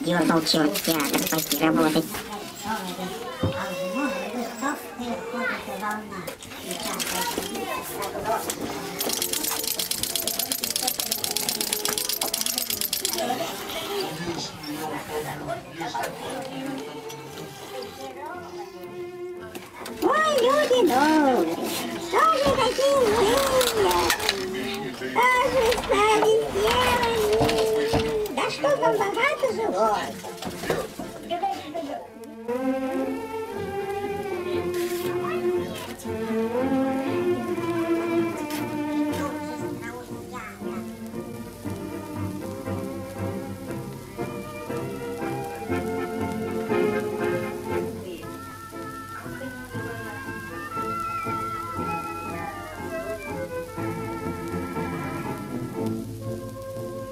дернул черт театр пойти работать. Ой, люди добрые, тоже такие милые, тоже стали девами. Да что там богато живот.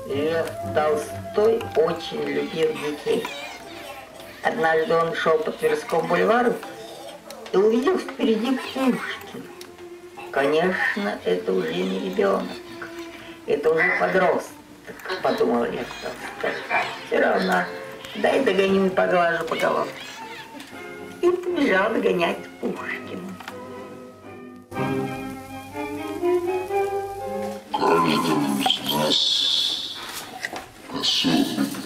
Лев Толстой очень любил детей. Однажды он шел по Тверскому бульвару и увидел впереди Пушкина. Конечно, это уже не ребенок, это уже подросток, подумал Лев Толстой. Все равно, дай догоню и поглажу по головке. И побежал догонять Пушкина. Каждый из нас особенный.